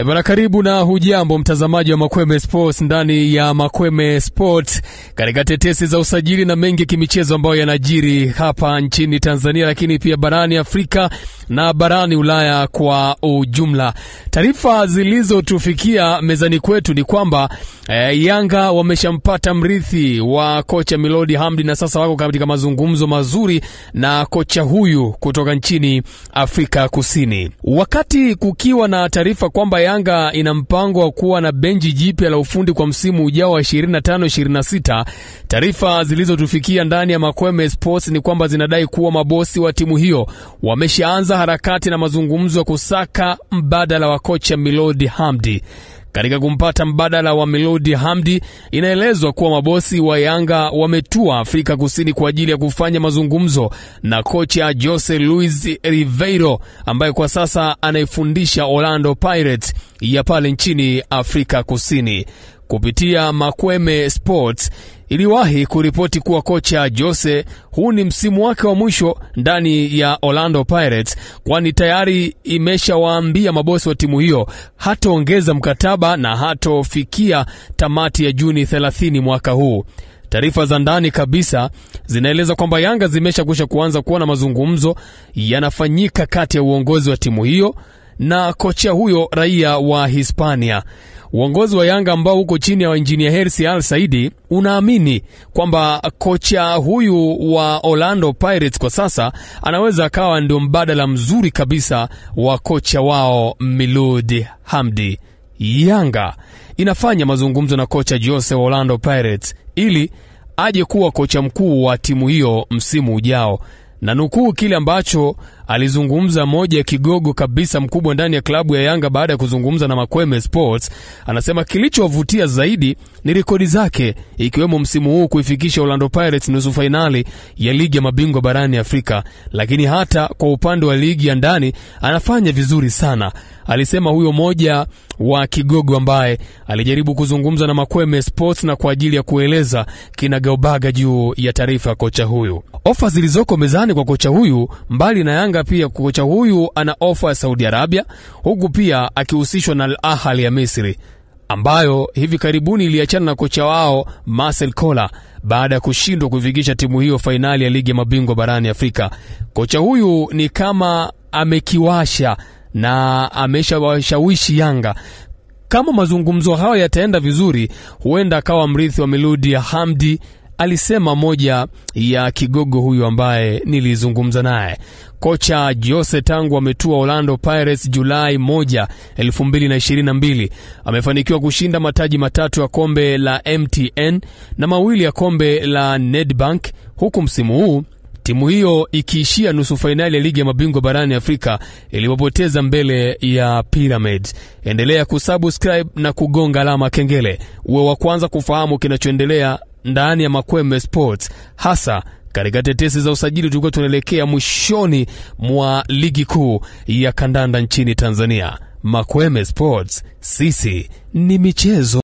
Bwana karibu na hujambo mtazamaji wa Makweme Sports ndani ya Makweme Sports katika tetesi za usajili na mengi kimichezo ambayo yanajiri hapa nchini Tanzania lakini pia barani Afrika na barani Ulaya kwa ujumla. Taarifa zilizotufikia mezani kwetu ni kwamba Yanga wameshampata mrithi wa kocha Melody Hamdi na sasa wako katika mazungumzo mazuri na kocha huyu kutoka nchini Afrika Kusini. Wakati kukiwa na taarifa kwamba Yanga ina mpango wa kuwa na benchi jipya la ufundi kwa msimu ujao wa 25-26, taarifa zilizotufikia ndani ya Makweme Sports ni kwamba zinadai kuwa mabosi wa timu hiyo wameshaanza harakati na mazungumzo ya kusaka mbadala wa kocha Melody Hamdi. Katika kumpata mbadala wa Melody Hamdi, inaelezwa kuwa mabosi wa Yanga wametua Afrika Kusini kwa ajili ya kufanya mazungumzo na kocha Jose Luis Ribeiro ambaye kwa sasa anaifundisha Orlando Pirates ya pale nchini Afrika Kusini. Kupitia Makweme Sports iliwahi kuripoti kuwa kocha Jose huu ni msimu wake wa mwisho ndani ya Orlando Pirates, kwani tayari imeshawaambia mabosi wa timu hiyo hataongeza mkataba na hatofikia tamati ya Juni 30 mwaka huu. Taarifa za ndani kabisa zinaeleza kwamba Yanga zimeshakwisha kuanza kuona mazungumzo yanafanyika kati ya uongozi wa timu hiyo na kocha huyo raia wa Hispania. Uongozi wa Yanga ambao uko chini ya Engineer Hersi Al Saidi unaamini kwamba kocha huyu wa Orlando Pirates kwa sasa anaweza akawa ndio mbadala mzuri kabisa wa kocha wao Melody Hamdi. Yanga inafanya mazungumzo na kocha Jose wa Orlando Pirates ili aje kuwa kocha mkuu wa timu hiyo msimu ujao. Na nukuu kile ambacho alizungumza moja kigogo kabisa mkubwa ndani ya klabu ya Yanga baada ya kuzungumza na Makweme Sports, anasema kilichowavutia zaidi ni rekodi zake, ikiwemo msimu huu kuifikisha Orlando Pirates nusu finali ya ligi ya mabingwa barani Afrika, lakini hata kwa upande wa ligi ya ndani anafanya vizuri sana. Alisema huyo moja wa kigogo ambaye alijaribu kuzungumza na Makweme Sports na kwa ajili ya kueleza kinagaubaga juu ya taarifa ya kocha huyu. Ofa zilizoko mezani kwa kocha huyu, mbali na Yanga pia kocha huyu ana ofa ya Saudi Arabia, huku pia akihusishwa na Al Ahly ya Misri ambayo hivi karibuni iliachana na kocha wao Marcel Koller baada ya kushindwa kuifikisha timu hiyo finali ya ligi ya mabingwa barani Afrika. Kocha huyu ni kama amekiwasha na ameshawashawishi Yanga. Kama mazungumzo hayo yataenda vizuri, huenda akawa mrithi wa Melody Hamdi, alisema moja ya kigogo huyu ambaye nilizungumza naye. Kocha Jose tangu ametua Orlando Pirates Julai 1, 2022, amefanikiwa kushinda mataji matatu ya kombe la MTN na mawili ya kombe la Nedbank, huku msimu huu timu hiyo ikiishia nusu finali ya ligi ya mabingwa barani Afrika ilipopoteza mbele ya Pyramids. Endelea kusubscribe na kugonga alama kengele uwe wa kwanza kufahamu kinachoendelea ndani ya Makweme Sports, hasa katika tetesi za usajili. Tulikuwa tunaelekea mwishoni mwa ligi kuu ya kandanda nchini Tanzania. Makweme Sports, sisi ni michezo.